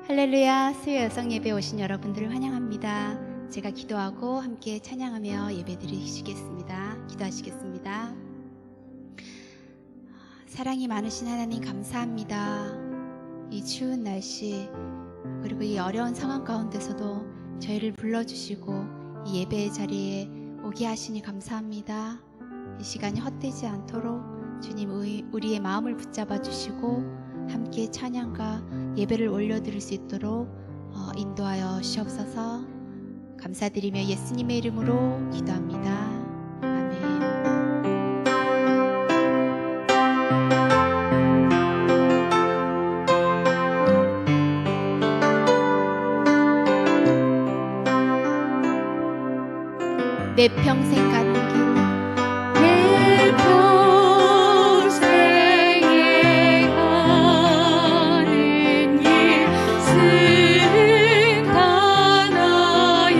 할렐루야, 수요 여성 예배 오신 여러분들을 환영합니다. 제가 기도하고 함께 찬양하며 예배 드리시겠습니다. 기도하시겠습니다. 사랑이 많으신 하나님 감사합니다. 이 추운 날씨 그리고 이 어려운 상황 가운데서도 저희를 불러주시고 이 예배의 자리에 오게 하시니 감사합니다. 이 시간이 헛되지 않도록 주님 우리의 마음을 붙잡아 주시고 함께 찬양과 예배를 올려드릴 수 있도록 인도하여 주시옵소서. 감사드리며 예수님의 이름으로 기도합니다. 아멘. 내 평생 가는 길 내 평생에 가는 길 승하나요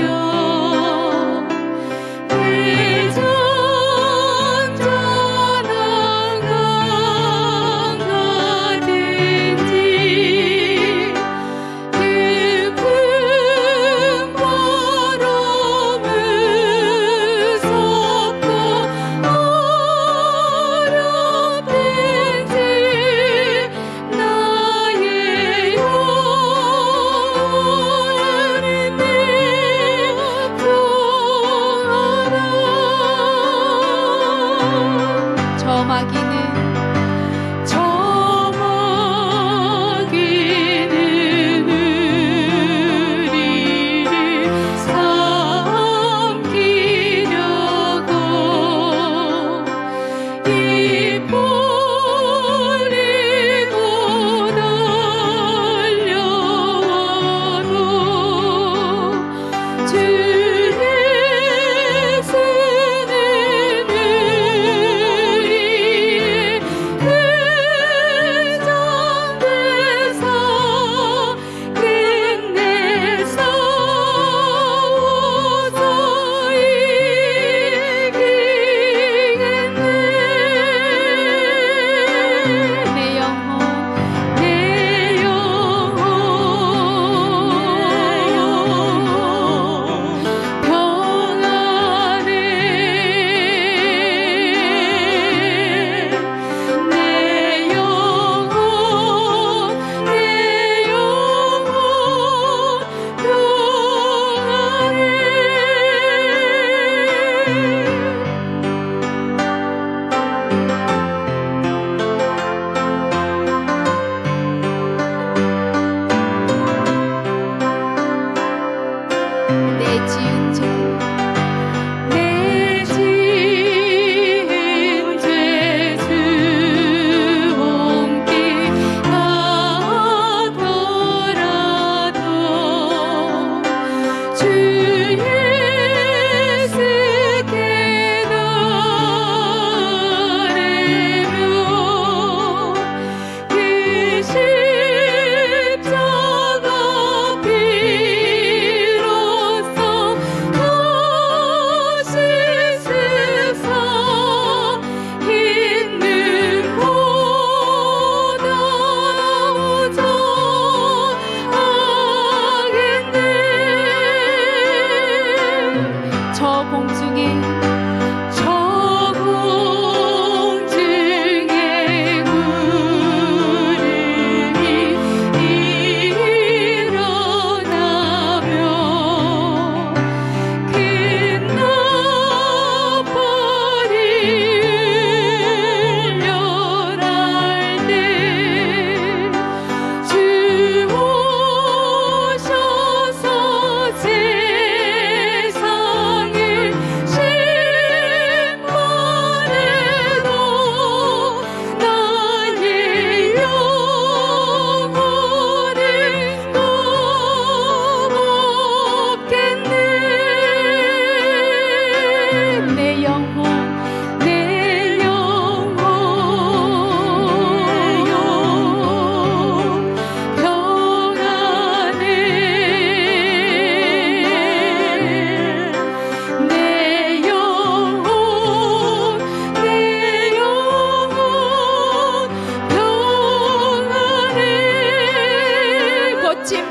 대전전한 강 가든지 깊은 바람을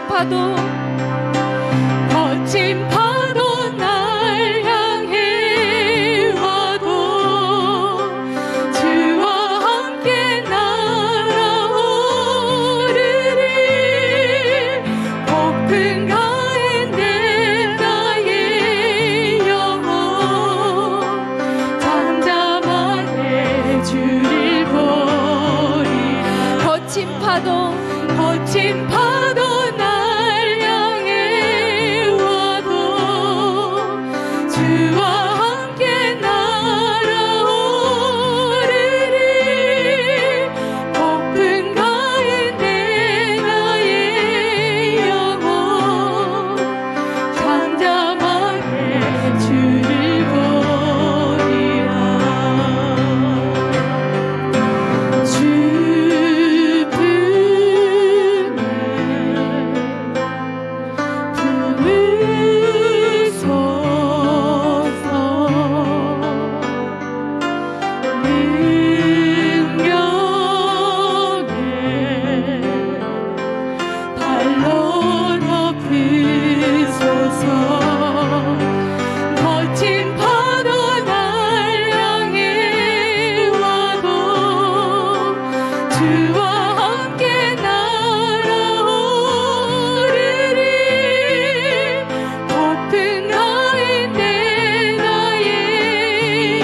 파도 거친 파도 날 향해 와도 주와 함께 날아오르리 폭풍 가운데 나의 영혼 잠잠하게 주를 보리 거친 파도 날 향해 와도 주와 함께 날아오르리 폭풍 가운데 나의 영혼 잠잠하게 주를 보리라 주 거친 파도 날 향해 와도 주와 함께 날아오르리 폭풍 가운데 나의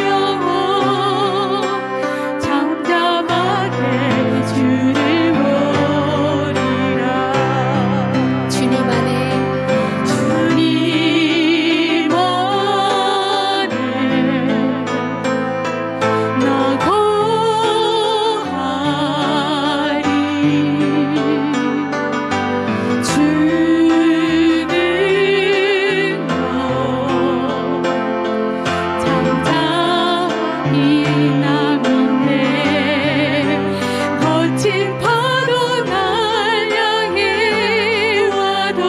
영혼 잠잠하게 주를 보리라 주님 안에 주님 안에 나 거하리 주는 너 잠잠히 나 믿네 거친 파도 날 향해 와도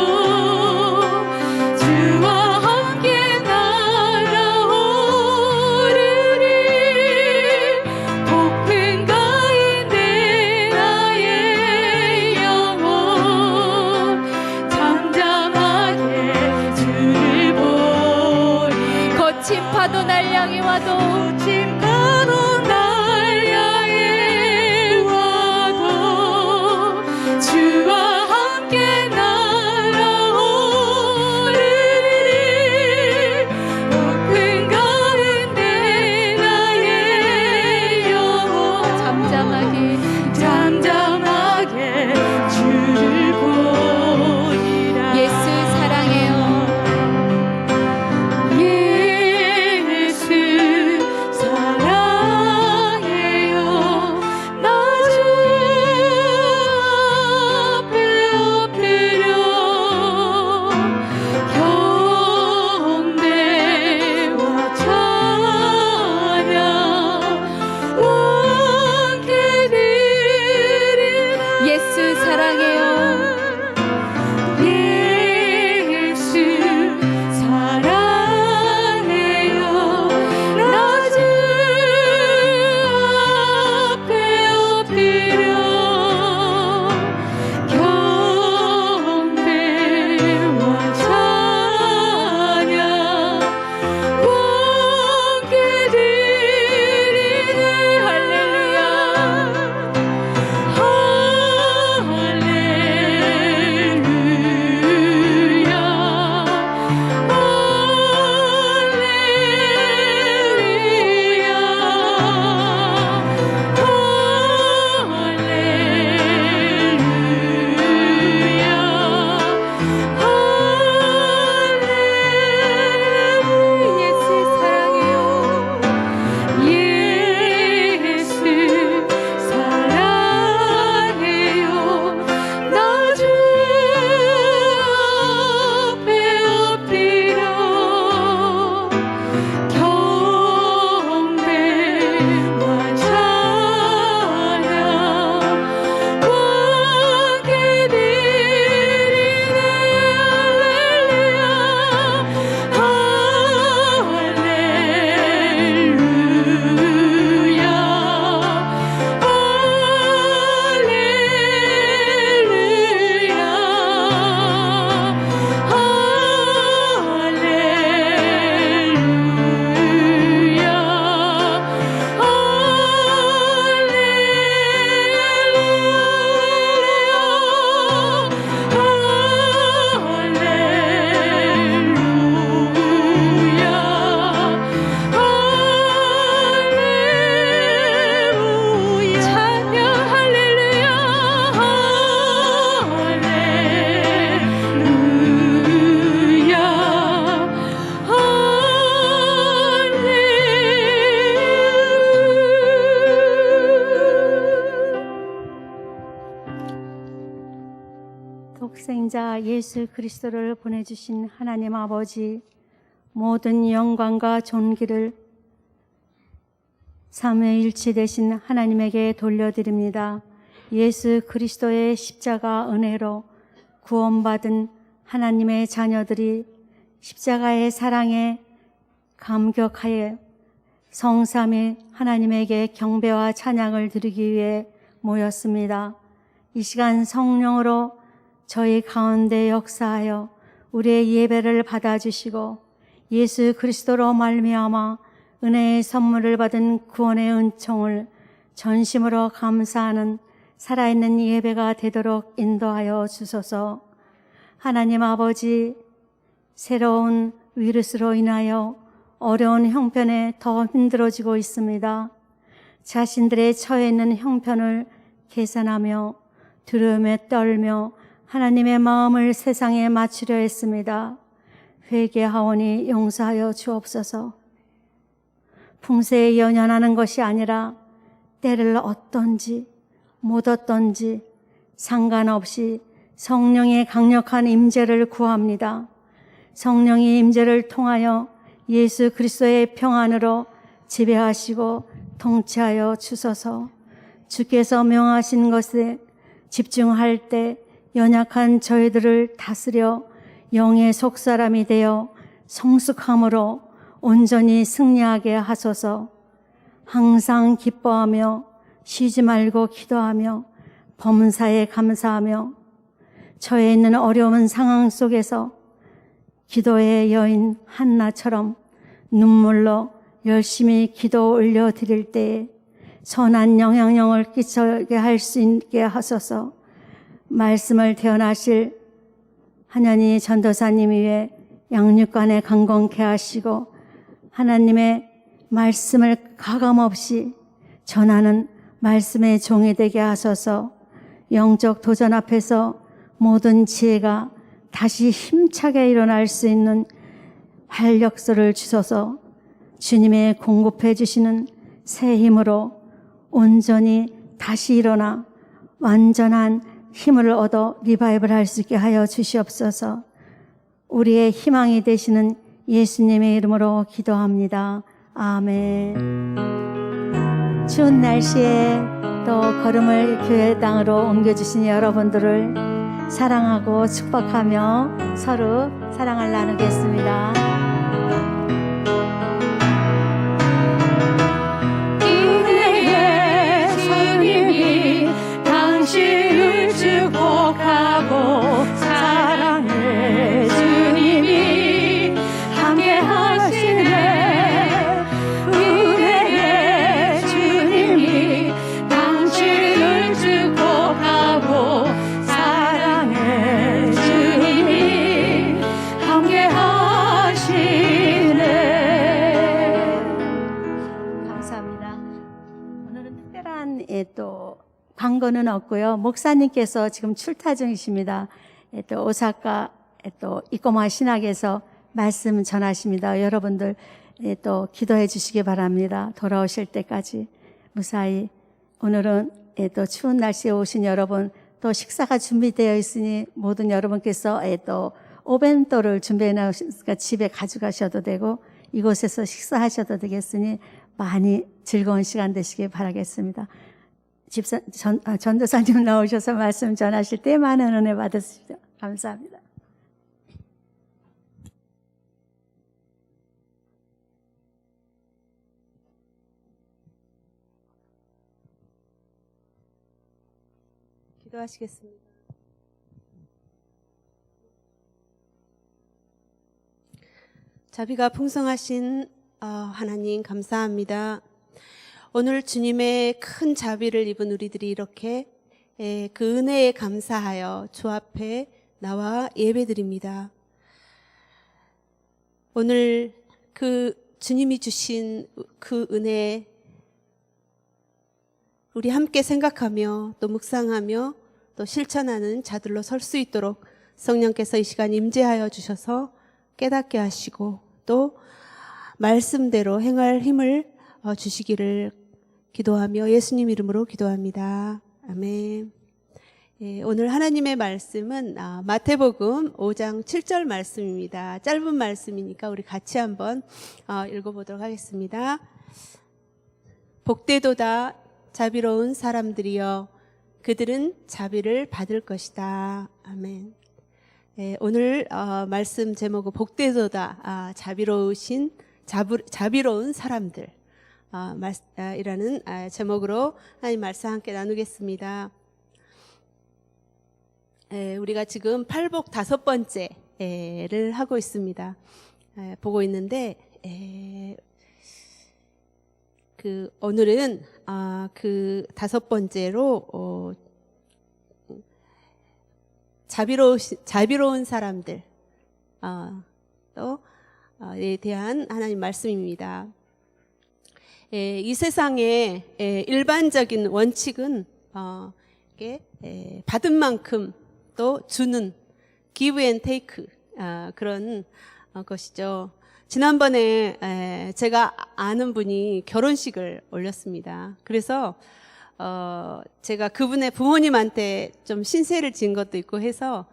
주와 함께 날아오르리 폭풍 가운데 나의 영혼 잠잠하게 주를 보리 거친 파도 날 향해 와도 거친 파도 날 향해 와도 주와 함께 날아오르리 폭풍 가운데 나의 영혼 잠잠하게 주를 보리라 예수 사랑해요. 예수 사랑해요 나 주 앞에 엎드려 경배와 찬양 왕께 드리라 예수 사랑해요. 예수 사랑해요 나 주 앞에 엎드려 경배와 찬양 왕께 드리네 할렐루야 할렐루야 독생자 예수 그리스도를 보내주신 하나님 아버지, 모든 영광과 존귀를 삼위일체 되신 하나님에게 돌려드립니다. 예수 그리스도의 십자가 은혜로 구원받은 하나님의 자녀들이 십자가의 사랑에 감격하여 성삼위 하나님에게 경배와 찬양을 드리기 위해 모였습니다. 이 시간 성령으로 저희 가운데 역사하여 우리의 예배를 받아주시고 예수 그리스도로 말미암아 은혜의 선물을 받은 구원의 은총을 전심으로 감사하는 살아있는 예배가 되도록 인도하여 주소서. 하나님 아버지, 새로운 위르스로 인하여 어려운 형편에 더 힘들어지고 있습니다. 자신들의 처해 있는 형편을 계산하며 두려움에 떨며 하나님의 마음을 세상에 맞추려 했습니다. 회개하오니 용서하여 주옵소서. 풍세에 연연하는 것이 아니라 때를 얻던지 못 얻던지 상관없이 성령의 강력한 임재를 구합니다. 성령의 임재를 통하여 예수 그리스도의 평안으로 지배하시고 통치하여 주소서. 주께서 명하신 것에 집중할 때 연약한 저희들을 다스려 영의 속사람이 되어 성숙함으로 온전히 승리하게 하소서. 항상 기뻐하며 쉬지 말고 기도하며 범사에 감사하며 처해 있는 어려운 상황 속에서 기도의 여인 한나처럼 눈물로 열심히 기도 올려드릴 때에 선한 영향력을 끼치게 할 수 있게 하소서. 말씀을 대언하실 한현희 전도사님 위에 양육관에 강건케 하시고 하나님의 말씀을 가감없이 전하는 말씀의 종이 되게 하소서. 영적 도전 앞에서 모든 지혜가 다시 힘차게 일어날 수 있는 활력소를 주소서. 주님의 공급해 주시는 새 힘으로 온전히 다시 일어나 완전한 힘을 얻어 리바이벌 할 수 있게 하여 주시옵소서. 우리의 희망이 되시는 예수님의 이름으로 기도합니다. 아멘. 추운 날씨에 또 걸음을 교회 땅으로 옮겨주신 여러분들을 사랑하고 축복하며 서로 사랑을 나누겠습니다. 은혜의 주님이 당신을 축복하고 사랑의 주님이 함께 하시네. 은혜의 주님이 당신을 축복하고 사랑의 주님이 함께 하시네. 감사합니다. 오늘은 특별한 또 광고는 없고요. 목사님께서 지금 출타 중이십니다. 또 오사카 또 이꼬마 신학에서 말씀 전하십니다. 여러분들 또 기도해 주시기 바랍니다. 돌아오실 때까지 무사히. 오늘은 또 추운 날씨에 오신 여러분, 또 식사가 준비되어 있으니 모든 여러분께서 또 오벤토를 준비해 나오시니까 집에 가져가셔도 되고 이곳에서 식사하셔도 되겠으니 많이 즐거운 시간 되시길 바라겠습니다. 전도사님 나오셔서 말씀 전하실 때 많은 은혜 받으십시오. 감사합니다. 기도하시겠습니다. 자비가 풍성하신 하나님 감사합니다. 오늘 주님의 큰 자비를 입은 우리들이 이렇게 그 은혜에 감사하여 주 앞에 나와 예배드립니다. 오늘 그 주님이 주신 그 은혜 우리 함께 생각하며 또 묵상하며 또 실천하는 자들로 설 수 있도록 성령께서 이 시간 임재하여 주셔서 깨닫게 하시고 또 말씀대로 행할 힘을 주시기를 기도하며 예수님 이름으로 기도합니다. 아멘. 오늘 하나님의 말씀은 마태복음 5장 7절 말씀입니다. 짧은 말씀이니까 우리 같이 한번 읽어보도록 하겠습니다. 복되도다 자비로운 사람들이여 그들은 자비를 받을 것이다. 아멘. 오늘 말씀 제목은 복되도다 자비로운 사람들 이라는 제목으로 하나님 말씀 함께 나누겠습니다. 우리가 지금 팔복 5번째를 하고 있습니다. 보고 있는데 오늘은 그 5번째로 자비로운 사람들 에 대한 하나님 말씀입니다. 이 세상의 일반적인 원칙은 받은 만큼 또 주는 give and take 그런 것이죠. 지난번에 제가 아는 분이 결혼식을 올렸습니다. 그래서 제가 그분의 부모님한테 좀 신세를 진 것도 있고 해서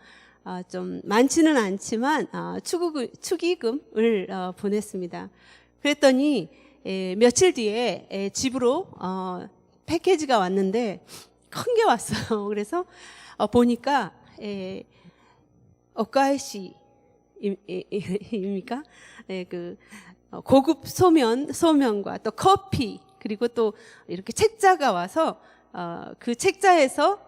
좀 많지는 않지만 축의금을 보냈습니다. 그랬더니 며칠 뒤에 집으로 패키지가 왔는데 큰 게 왔어요. 그래서 보니까 오카이시입니까? 그 고급 소면과 또 커피 그리고 또 이렇게 책자가 와서 그 책자에서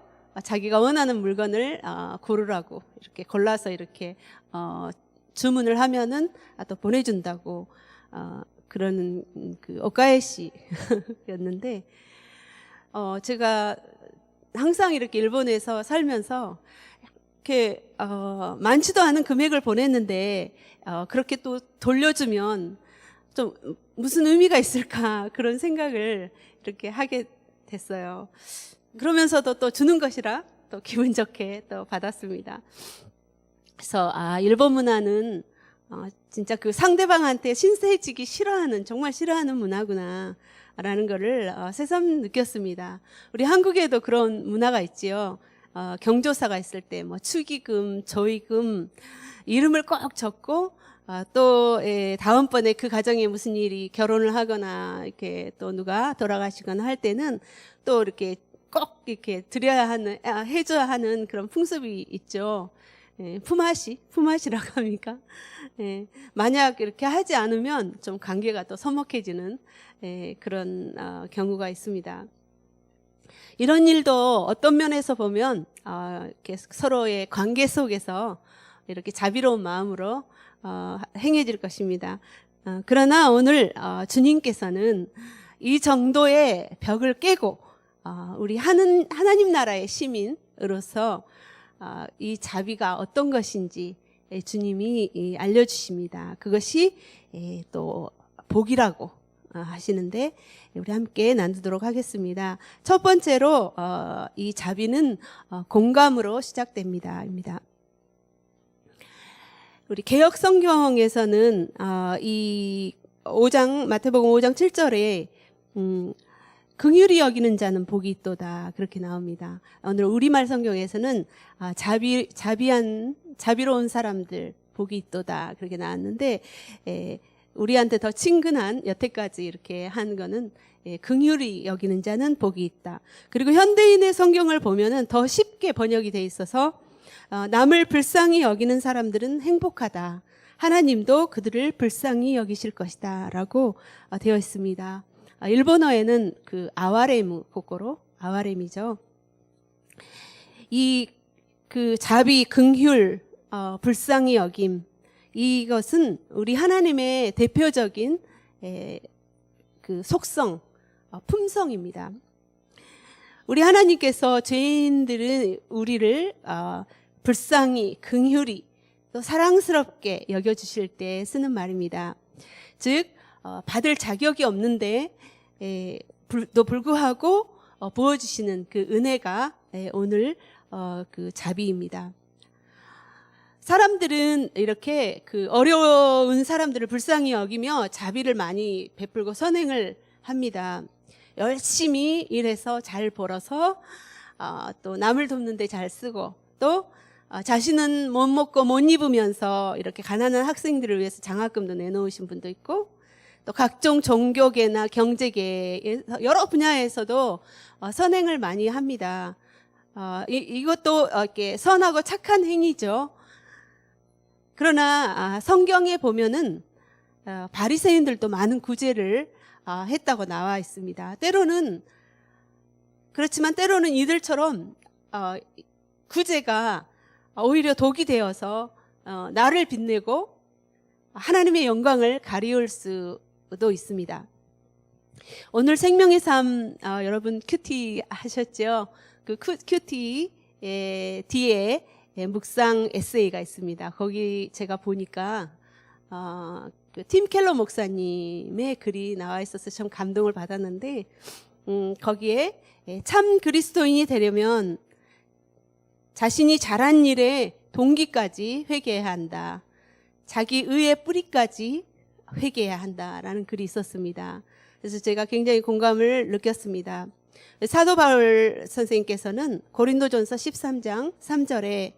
자기가 원하는 물건을 고르라고 이렇게 골라서 이렇게 주문을 하면은 또 보내준다고 그러는 그 오카이시였는데 제가 항상 이렇게 일본에서 살면서 이렇게 많지도 않은 금액을 보냈는데 그렇게 또 돌려주면 좀 무슨 의미가 있을까 그런 생각을 이렇게 하게 됐어요. 그러면서도 또 주는 것이라 또 기분 좋게 또 받았습니다. 그래서 일본 문화는 진짜 그 상대방한테 신세지기 싫어하는 정말 싫어하는 문화구나 라는 거를 새삼 느꼈습니다. 우리 한국에도 그런 문화가 있지요. 경조사가 있을 때 뭐 축의금, 조의금 이름을 꼭 적고 또 다음번에 그 가정에 무슨 일이 결혼을 하거나 이렇게 또 누가 돌아가시거나 할 때는 또 이렇게 꼭 이렇게 드려야 하는 해줘야 하는 그런 풍습이 있죠. 품앗이라고 합니까? 만약 이렇게 하지 않으면 좀 관계가 또 서먹해지는 그런 경우가 있습니다. 이런 일도 어떤 면에서 보면 이렇게 서로의 관계 속에서 이렇게 자비로운 마음으로 행해질 것입니다. 그러나 오늘 주님께서는 이 정도의 벽을 깨고 우리 하나님 나라의 시민으로서 이 자비가 어떤 것인지 주님이 알려주십니다. 그것이 또 복이라고 하시는데 우리 함께 나누도록 하겠습니다. 첫 번째로 이 자비는 공감으로 시작됩니다. 우리 개역 성경에서는 이 마태복음 5장 7절에 긍휼히 여기는 자는 복이 있도다 그렇게 나옵니다. 오늘 우리말 성경에서는 자비로운 사람들 복이 있도다 그렇게 나왔는데 우리한테 더 친근한 여태까지 이렇게 한 거는 긍휼히 여기는 자는 복이 있다. 그리고 현대인의 성경을 보면은 더 쉽게 번역이 돼 있어서 남을 불쌍히 여기는 사람들은 행복하다. 하나님도 그들을 불쌍히 여기실 것이다 라고 되어 있습니다. 일본어에는 그 아와레무 고코로 아와레미죠. 이 그 자비, 긍휼, 불쌍히 여김 이것은 우리 하나님의 대표적인 그 속성, 품성입니다. 우리 하나님께서 죄인들은 우리를 불쌍히, 긍휼히 또 사랑스럽게 여겨주실 때 쓰는 말입니다. 즉 받을 자격이 없는데 또 불구하고 부어주시는 그 은혜가 오늘 그 자비입니다. 사람들은 이렇게 그 어려운 사람들을 불쌍히 여기며 자비를 많이 베풀고 선행을 합니다. 열심히 일해서 잘 벌어서 또 남을 돕는데 잘 쓰고 또 자신은 못 먹고 못 입으면서 이렇게 가난한 학생들을 위해서 장학금도 내놓으신 분도 있고 또 각종 종교계나 경제계에서 여러 분야에서도 선행을 많이 합니다. 이것도 이렇게 선하고 착한 행위죠. 그러나 성경에 보면은 바리새인들도 많은 구제를 했다고 나와 있습니다. 때로는 그렇지만 때로는 이들처럼 구제가 오히려 독이 되어서 나를 빛내고 하나님의 영광을 가리울 수도 있습니다. 오늘 생명의 삶 여러분 큐티 하셨죠? 그 큐티 뒤에 묵상 에세이가 있습니다. 거기 제가 보니까 그 팀 켈러 목사님의 글이 나와 있어서 참 감동을 받았는데 거기에 참 그리스도인이 되려면 자신이 잘한 일에 동기까지 회개해야 한다. 자기 의의 뿌리까지 회개해야 한다라는 글이 있었습니다. 그래서 제가 굉장히 공감을 느꼈습니다. 사도 바울 선생님께서는 고린도전서 13장 3절에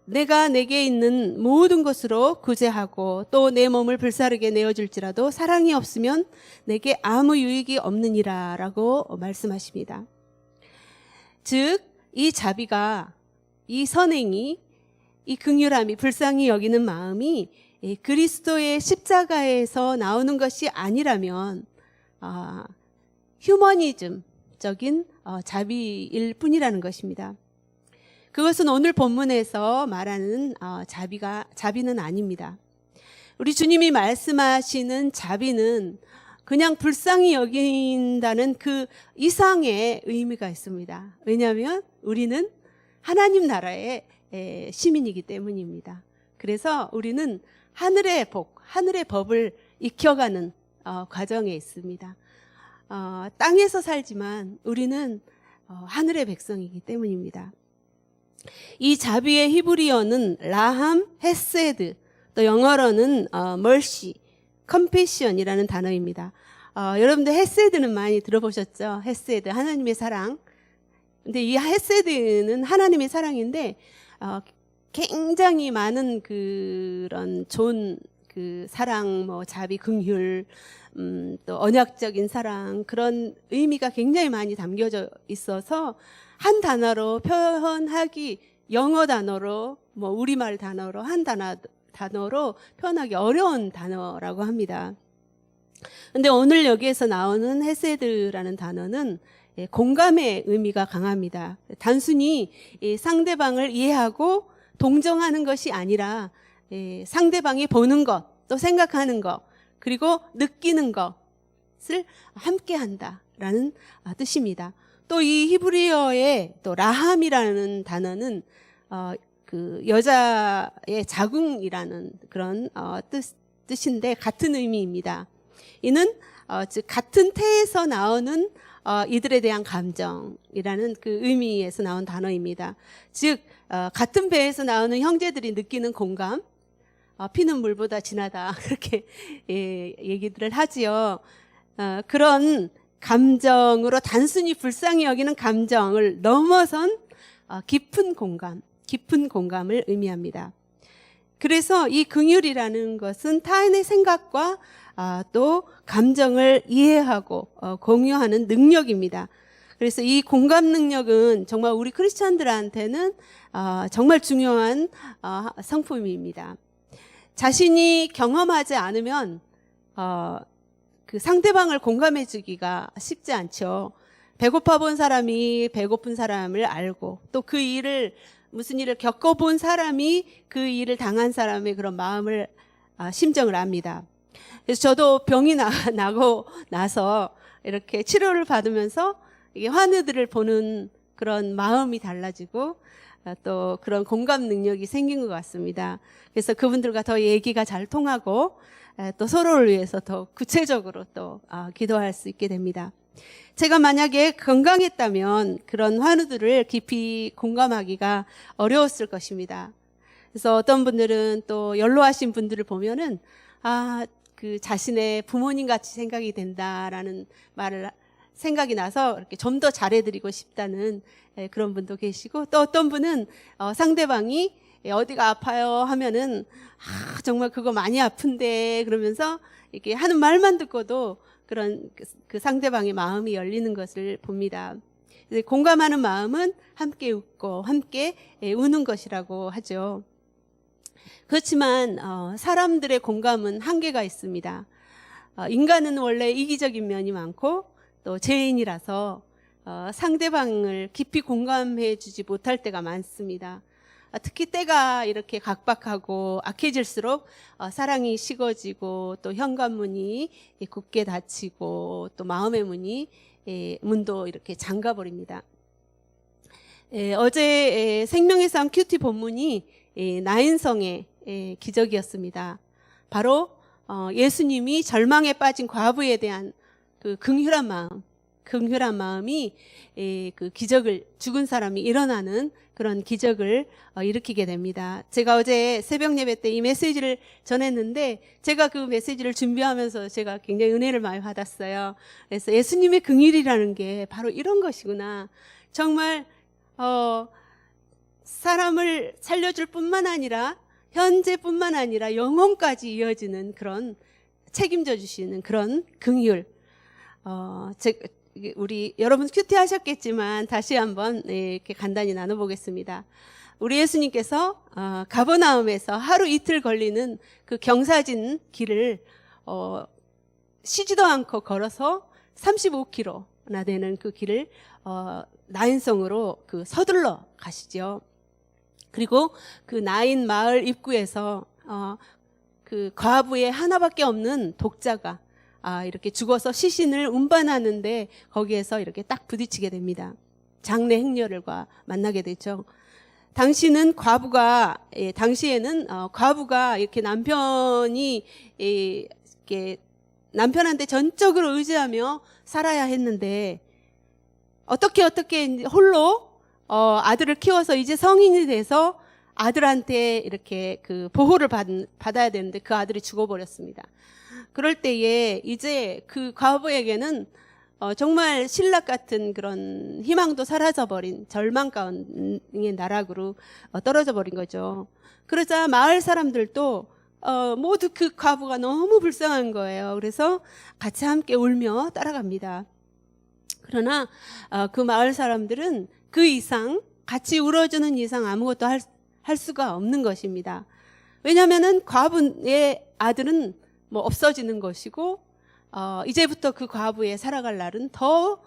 내가 내게 있는 모든 것으로 구제하고 또 내 몸을 불사르게 내어줄지라도 사랑이 없으면 내게 아무 유익이 없느니라 라고 말씀하십니다. 즉, 이 자비가, 이 선행이, 이 긍휼함이, 불쌍히 여기는 마음이 그리스도의 십자가에서 나오는 것이 아니라면 휴머니즘적인 자비일 뿐이라는 것입니다. 그것은 오늘 본문에서 말하는 자비는 아닙니다. 우리 주님이 말씀하시는 자비는 그냥 불쌍히 여긴다는 그 이상의 의미가 있습니다. 왜냐하면 우리는 하나님 나라의 시민이기 때문입니다. 그래서 우리는 하늘의 복, 하늘의 법을 익혀가는 과정에 있습니다. 땅에서 살지만 우리는 하늘의 백성이기 때문입니다. 이 자비의 히브리어는 라함, 헤세드, 또 영어로는 mercy, compassion이라는 단어입니다. 여러분들 헤세드는 많이 들어보셨죠? 헤세드, 하나님의 사랑. 근데 이 헤세드는 하나님의 사랑인데 굉장히 많은 그런 좋은 그 사랑, 자비, 긍휼, 또 언약적인 사랑 그런 의미가 굉장히 많이 담겨져 있어서 한 단어로 표현하기 영어 단어로 우리말 단어로 한 단어로 표현하기 어려운 단어라고 합니다. 근데 오늘 여기에서 나오는 헤세드라는 단어는 공감의 의미가 강합니다. 단순히 상대방을 이해하고 동정하는 것이 아니라 상대방이 보는 것, 또 생각하는 것, 그리고 느끼는 것을 함께 한다라는 뜻입니다. 또 이 히브리어의 또 라함이라는 단어는 그 여자의 자궁이라는 그런 뜻인데 같은 의미입니다. 이는 즉 같은 태에서 나오는 이들에 대한 감정이라는 그 의미에서 나온 단어입니다. 즉 같은 배에서 나오는 형제들이 느끼는 공감, 피는 물보다 진하다 그렇게 얘기들을 하지요. 그런 감정으로 단순히 불쌍히 여기는 감정을 넘어선 깊은 공감을 의미합니다. 그래서 이 긍휼이라는 것은 타인의 생각과 또 감정을 이해하고 공유하는 능력입니다. 그래서 이 공감 능력은 정말 우리 크리스찬들한테는 정말 중요한 성품입니다. 자신이 경험하지 않으면 그 상대방을 공감해 주기가 쉽지 않죠. 배고파 본 사람이 배고픈 사람을 알고 또 그 일을 무슨 일을 겪어본 사람이 그 일을 당한 사람의 그런 마음을 심정을 압니다. 그래서 저도 병이 나고 나서 이렇게 치료를 받으면서 이게 환우들을 보는 그런 마음이 달라지고 또 그런 공감 능력이 생긴 것 같습니다. 그래서 그분들과 더 얘기가 잘 통하고 또 서로를 위해서 더 구체적으로 또 기도할 수 있게 됩니다. 제가 만약에 건강했다면 그런 환우들을 깊이 공감하기가 어려웠을 것입니다. 그래서 어떤 분들은 또 연로하신 분들을 보면은 그 자신의 부모님 같이 생각이 된다라는 말을 생각이 나서 이렇게 좀 더 잘해드리고 싶다는 그런 분도 계시고, 또 어떤 분은 상대방이 어디가 아파요 하면은 정말 그거 많이 아픈데 그러면서 이렇게 하는 말만 듣고도 그런 그 상대방의 마음이 열리는 것을 봅니다. 공감하는 마음은 함께 웃고 함께 우는 것이라고 하죠. 그렇지만 사람들의 공감은 한계가 있습니다. 인간은 원래 이기적인 면이 많고 또 죄인이라서 상대방을 깊이 공감해 주지 못할 때가 많습니다. 특히 때가 이렇게 각박하고 악해질수록 사랑이 식어지고 또 현관문이 굳게 닫히고 또 마음의 문도 이렇게 잠가버립니다. 어제 생명의 삶 큐티 본문이 나인성의 기적이었습니다. 바로 예수님이 절망에 빠진 과부에 대한 그 긍휼한 마음이 그 기적을, 죽은 사람이 일어나는 그런 기적을 일으키게 됩니다. 제가 어제 새벽 예배 때 이 메시지를 전했는데 제가 그 메시지를 준비하면서 제가 굉장히 은혜를 많이 받았어요. 그래서 예수님의 긍휼이라는 게 바로 이런 것이구나. 정말 사람을 살려줄 뿐만 아니라 현재뿐만 아니라 영혼까지 이어지는 그런 책임져 주시는 그런 긍휼. 우리 여러분 큐티 하셨겠지만 다시 한번 이렇게 간단히 나눠보겠습니다. 우리 예수님께서 가버나움에서 하루 이틀 걸리는 그 경사진 길을 쉬지도 않고 걸어서 35km나 되는 그 길을 나인성으로 그 서둘러 가시죠. 그리고 그 나인 마을 입구에서 그 과부의 하나밖에 없는 독자가 이렇게 죽어서 시신을 운반하는데 거기에서 이렇게 딱 부딪히게 됩니다. 장래 행렬과 만나게 되죠. 당시에는 과부가 이렇게 남편이 이렇게 남편한테 전적으로 의지하며 살아야 했는데 어떻게 홀로 아들을 키워서 이제 성인이 돼서 아들한테 이렇게 그 보호를 받아야 되는데 그 아들이 죽어버렸습니다. 그럴 때에 이제 그 과부에게는 정말 신락 같은 그런 희망도 사라져버린 절망 가운의 나락으로 떨어져 버린 거죠. 그러자 마을 사람들도 모두 그 과부가 너무 불쌍한 거예요. 그래서 같이 함께 울며 따라갑니다. 그러나 그 마을 사람들은 그 이상, 같이 울어주는 이상 아무것도 할 수가 없는 것입니다. 왜냐하면은 과부의 아들은 뭐 없어지는 것이고 이제부터 그 과부의 살아갈 날은 더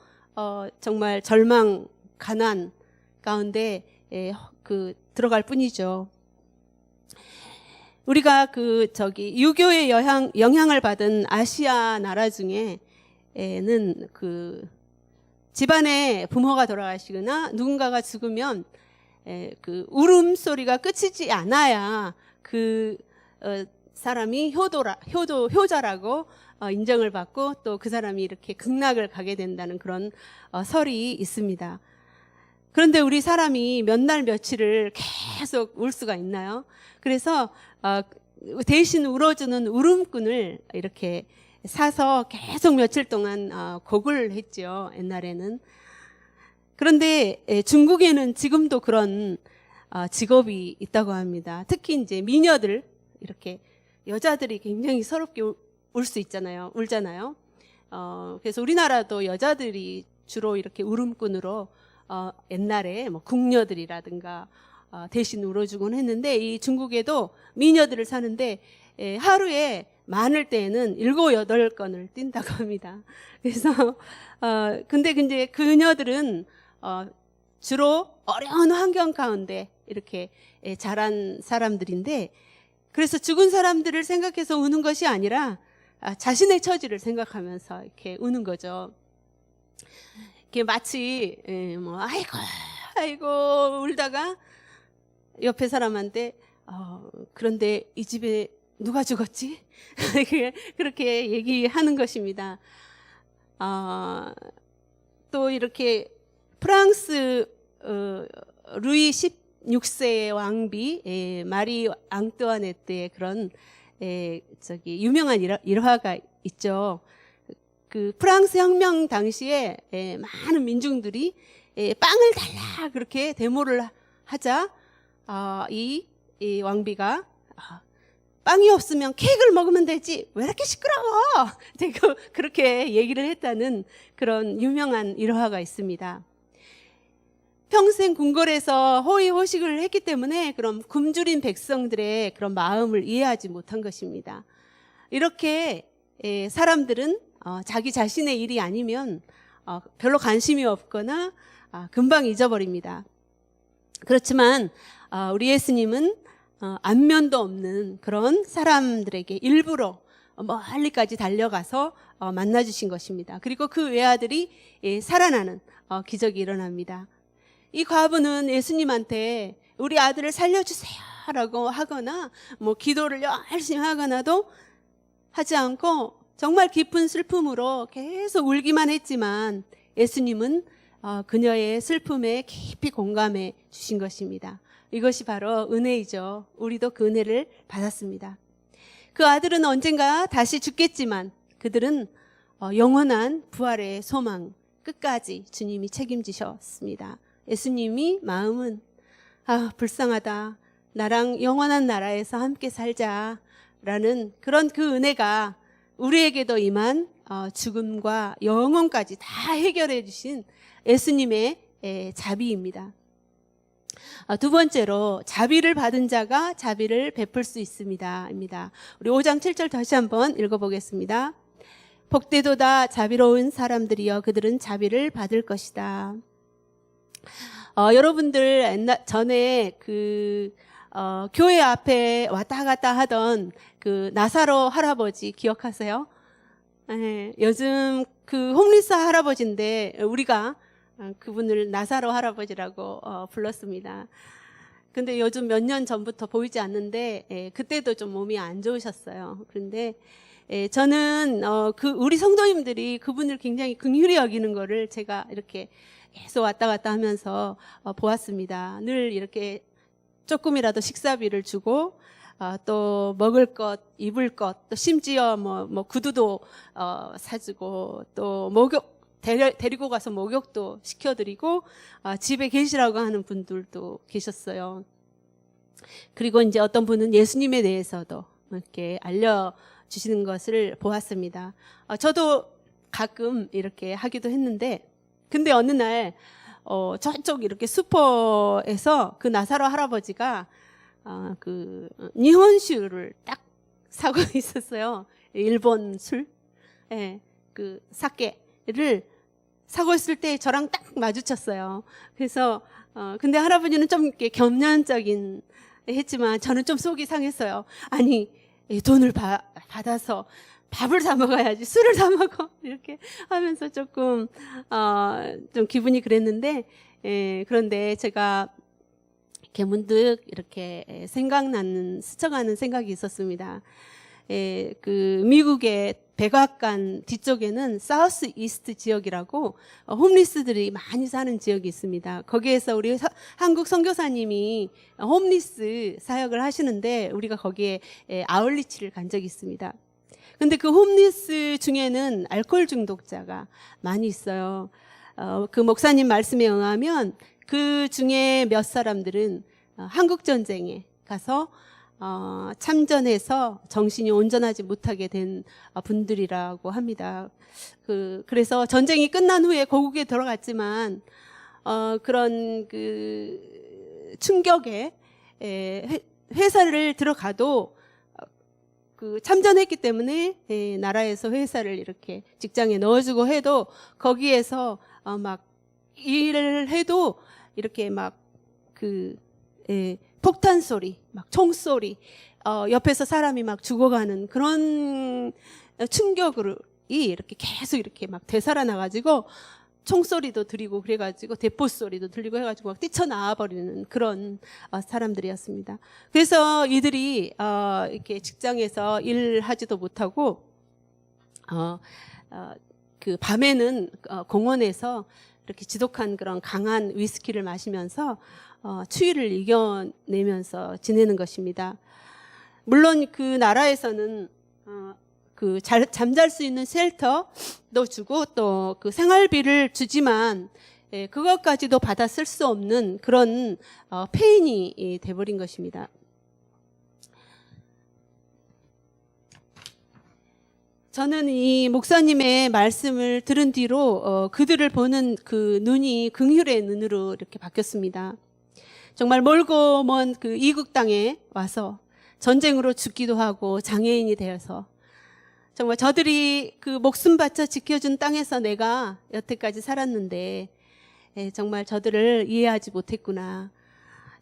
정말 절망, 가난 가운데 들어갈 뿐이죠. 우리가 유교의 영향을 받은 아시아 나라 중에는 그 집안에 부모가 돌아가시거나 누군가가 죽으면 그 울음소리가 끝이지 않아야 그 사람이 효자라고 인정을 받고 또 그 사람이 이렇게 극락을 가게 된다는 그런 설이 있습니다. 그런데 우리 사람이 몇 날 며칠을 계속 울 수가 있나요? 그래서 대신 울어주는 울음꾼을 이렇게 사서 계속 며칠 동안 곡을 했죠, 옛날에는. 그런데 중국에는 지금도 그런 직업이 있다고 합니다. 특히 이제 미녀들, 이렇게 여자들이 굉장히 서럽게 울 수 있잖아요. 울잖아요. 그래서 우리나라도 여자들이 주로 이렇게 울음꾼으로 옛날에 뭐 궁녀들이라든가 대신 울어주곤 했는데, 이 중국에도 미녀들을 사는데 하루에 많을 때에는 7, 8건을 뛴다고 합니다. 그래서 근데 이제 그녀들은 주로 어려운 환경 가운데 이렇게 자란 사람들인데, 그래서 죽은 사람들을 생각해서 우는 것이 아니라 자신의 처지를 생각하면서 이렇게 우는 거죠. 이게 마치 뭐 아이고 울다가 옆에 사람한테 그런데 이 집에 누가 죽었지? 그렇게 얘기하는 것입니다. 또 이렇게 프랑스 루이 16세의 왕비 마리 앙뚜아네트의 그런 유명한 일화가 있죠. 그 프랑스 혁명 당시에 많은 민중들이 빵을 달라 그렇게 데모를 하자 이 왕비가 빵이 없으면 케이크를 먹으면 되지 왜 이렇게 시끄러워? 그렇게 얘기를 했다는 그런 유명한 일화가 있습니다. 평생 궁궐에서 호의호식을 했기 때문에 그런 굶주린 백성들의 그런 마음을 이해하지 못한 것입니다. 이렇게 사람들은 자기 자신의 일이 아니면 별로 관심이 없거나 금방 잊어버립니다. 그렇지만 우리 예수님은 안면도 없는 그런 사람들에게 일부러 멀리까지 달려가서 만나주신 것입니다. 그리고 그 외아들이 살아나는 기적이 일어납니다. 이 과부는 예수님한테 우리 아들을 살려주세요 라고 하거나 뭐 기도를 열심히 하거나도 하지 않고 정말 깊은 슬픔으로 계속 울기만 했지만 예수님은 그녀의 슬픔에 깊이 공감해 주신 것입니다. 이것이 바로 은혜이죠. 우리도 그 은혜를 받았습니다. 그 아들은 언젠가 다시 죽겠지만 그들은 영원한 부활의 소망 끝까지 주님이 책임지셨습니다. 예수님이 마음은 불쌍하다. 나랑 영원한 나라에서 함께 살자라는 그런 그 은혜가 우리에게도 임한 죽음과 영원까지 다 해결해 주신 예수님의 자비입니다. 두 번째로 자비를 받은 자가 자비를 베풀 수 있습니다. 입니다. 우리 5장 7절 다시 한번 읽어보겠습니다. 복되도다 자비로운 사람들이여 그들은 자비를 받을 것이다. 여러분들 전에 교회 앞에 왔다 갔다 하던 그 나사로 할아버지 기억하세요? 요즘 그 홈리스 할아버지인데 우리가 그분을 나사로 할아버지라고 불렀습니다. 근데 요즘 몇 년 전부터 보이지 않는데 그때도 좀 몸이 안 좋으셨어요. 그런데 저는 우리 성도님들이 그분을 굉장히 긍휼히 여기는 거를 제가 이렇게 계속 왔다 갔다 하면서 보았습니다. 늘 이렇게 조금이라도 식사비를 주고 또 먹을 것, 입을 것, 또 심지어 뭐 구두도 사주고 또 데리고 가서 목욕도 시켜드리고 집에 계시라고 하는 분들도 계셨어요. 그리고 이제 어떤 분은 예수님에 대해서도 이렇게 알려주시는 것을 보았습니다. 저도 가끔 이렇게 하기도 했는데 근데 어느 날 저쪽 이렇게 슈퍼에서 그 나사로 할아버지가 그 니혼슈를 딱 사고 있었어요. 일본 술, 그 사케를 사고 있을 때 저랑 딱 마주쳤어요. 그래서 근데 할아버지는 좀 이렇게 겸연쩍인 했지만 저는 좀 속이 상했어요. 아니 돈을 받아서 밥을 사 먹어야지 술을 사 먹어 이렇게 하면서 조금 좀 기분이 그랬는데 그런데 제가 이렇게 문득 이렇게 스쳐가는 생각이 있었습니다. 그 미국의 백악관 뒤쪽에는 사우스 이스트 지역이라고 홈리스들이 많이 사는 지역이 있습니다. 거기에서 우리 한국 선교사님이 홈리스 사역을 하시는데 우리가 거기에 아울리치를 간 적이 있습니다. 근데 그 홈리스 중에는 알코올 중독자가 많이 있어요. 그 목사님 말씀에 의하면 그 중에 몇 사람들은 한국전쟁에 가서 참전해서 정신이 온전하지 못하게 된 분들이라고 합니다. 그래서 전쟁이 끝난 후에 고국에 들어갔지만 그런 그 충격에 회사를 들어가도 그 참전했기 때문에 나라에서 회사를 이렇게 직장에 넣어주고 해도 거기에서 막 일을 해도 이렇게 막 폭탄 소리, 막 총소리, 옆에서 사람이 막 죽어가는 그런 충격이 이렇게 계속 이렇게 막 되살아나가지고 총소리도 들리고 그래가지고 대포 소리도 들리고 해가지고 막 뛰쳐나와버리는 그런 사람들이었습니다. 그래서 이들이 이렇게 직장에서 일하지도 못하고 그 밤에는 공원에서 이렇게 지독한 그런 강한 위스키를 마시면서 추위를 이겨내면서 지내는 것입니다. 물론 그 나라에서는 잠잘 수 있는 쉘터도 주고 또 그 생활비를 주지만 그것까지도 받아 쓸 수 없는 그런 폐인이 돼버린 것입니다. 저는 이 목사님의 말씀을 들은 뒤로 그들을 보는 그 눈이 긍휼의 눈으로 이렇게 바뀌었습니다. 정말 멀고 먼 그 이국 땅에 와서 전쟁으로 죽기도 하고 장애인이 되어서 정말 저들이 그 목숨 바쳐 지켜준 땅에서 내가 여태까지 살았는데 정말 저들을 이해하지 못했구나.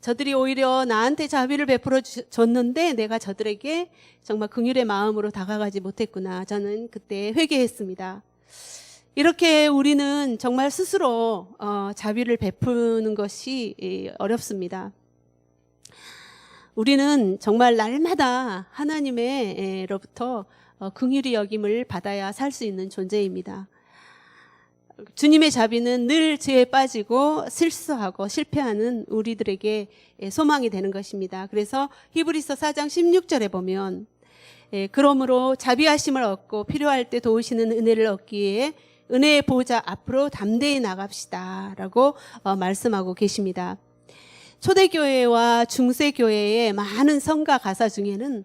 저들이 오히려 나한테 자비를 베풀어 줬는데 내가 저들에게 정말 긍휼의 마음으로 다가가지 못했구나. 저는 그때 회개했습니다. 이렇게 우리는 정말 스스로 자비를 베푸는 것이 어렵습니다. 우리는 정말 날마다 하나님의로부터 긍휼히 여김을 받아야 살 수 있는 존재입니다. 주님의 자비는 늘 죄에 빠지고 실수하고 실패하는 우리들에게 소망이 되는 것입니다. 그래서 히브리서 4장 16절에 보면 그러므로 자비하심을 얻고 필요할 때 도우시는 은혜를 얻기 위해 은혜의 보좌 앞으로 담대히 나갑시다 라고 말씀하고 계십니다. 초대교회와 중세교회의 많은 성가 가사 중에는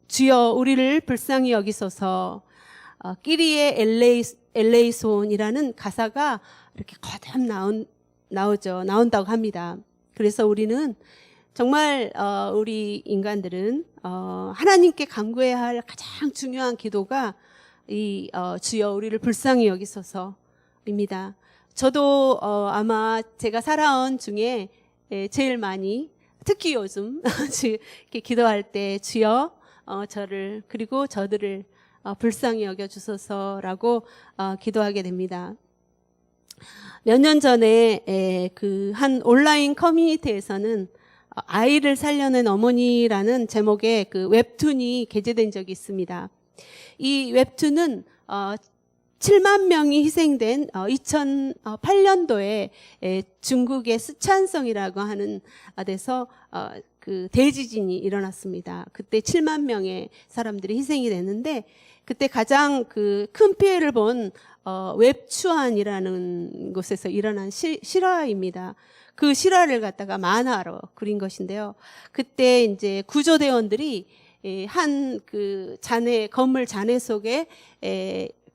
주여 우리를 불쌍히 여기소서 끼리의 엘레이손이라는 가사가 이렇게 거듭 나온다고 합니다. 그래서 우리는 정말 우리 인간들은 하나님께 간구해야 할 가장 중요한 기도가 이 주여 우리를 불쌍히 여기소서입니다. 저도 아마 제가 살아온 중에 제일 많이 특히 요즘 이렇게 기도할 때 주여 저를 그리고 저들을 불쌍히 여겨주소서라고 기도하게 됩니다. 몇 년 전에 그 한 온라인 커뮤니티에서는 아이를 살려낸 어머니라는 제목의 그 웹툰이 게재된 적이 있습니다. 이 웹툰은 7만 명이 희생된 2008년도에 중국의 스촨성이라고 하는 데서 그 대지진이 일어났습니다. 그때 7만 명의 사람들이 희생이 됐는데 그때 가장 그 큰 피해를 본 웹추안이라는 곳에서 일어난 실화입니다. 그 실화를 갖다가 만화로 그린 것인데요. 그때 이제 구조대원들이 한 그 건물 잔해 속에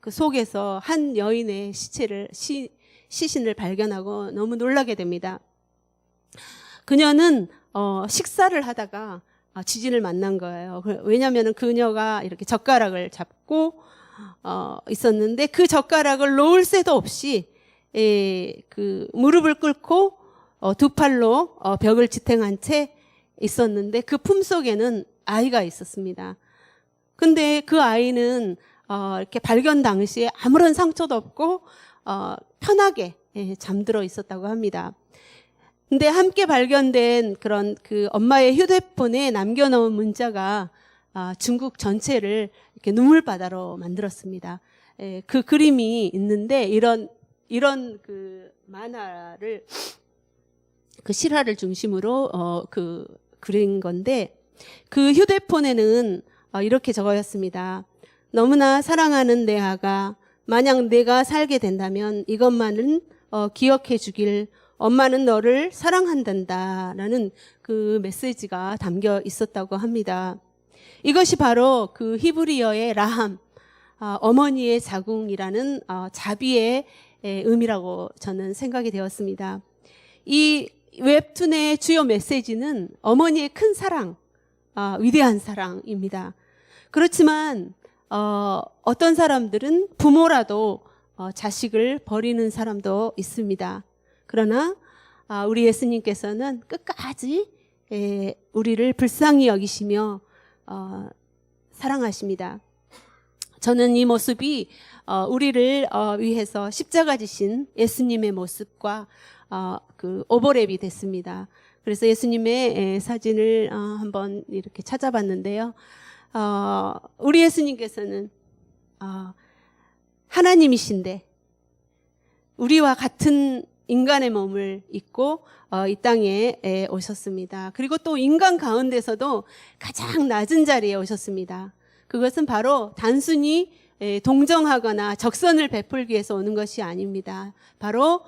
그 속에서 한 여인의 시신을 발견하고 너무 놀라게 됩니다. 그녀는 식사를 하다가 지진을 만난 거예요. 왜냐하면 그녀가 이렇게 젓가락을 잡고 있었는데 그 젓가락을 놓을 새도 없이 그 무릎을 꿇고 두 팔로 벽을 지탱한 채 있었는데 그 품속에는 아이가 있었습니다. 근데 그 아이는 이렇게 발견 당시에 아무런 상처도 없고 편하게 잠들어 있었다고 합니다. 근데 함께 발견된 그런 그 엄마의 휴대폰에 남겨놓은 문자가 중국 전체를 이렇게 눈물바다로 만들었습니다. 그 그림이 있는데 이런 그 만화를 그 실화를 중심으로 그린 건데 그 휴대폰에는 이렇게 적어였습니다. 너무나 사랑하는 내 아가 만약 내가 살게 된다면 이것만은 기억해 주길 엄마는 너를 사랑한단다 라는 그 메시지가 담겨 있었다고 합니다. 이것이 바로 그 히브리어의 라함, 어머니의 자궁이라는 자비의 의미라고 저는 생각이 되었습니다. 이 웹툰의 주요 메시지는 어머니의 큰 사랑, 위대한 사랑입니다. 그렇지만 어떤 사람들은 부모라도 자식을 버리는 사람도 있습니다. 그러나 우리 예수님께서는 끝까지 우리를 불쌍히 여기시며 사랑하십니다. 저는 이 모습이 우리를 위해서 십자가 지신 예수님의 모습과 그 오버랩이 됐습니다. 그래서 예수님의 사진을 한번 이렇게 찾아봤는데요. 우리 예수님께서는 하나님이신데 우리와 같은 인간의 몸을 입고 이 땅에 오셨습니다. 그리고 또 인간 가운데서도 가장 낮은 자리에 오셨습니다. 그것은 바로 단순히 동정하거나 적선을 베풀기 위해서 오는 것이 아닙니다. 바로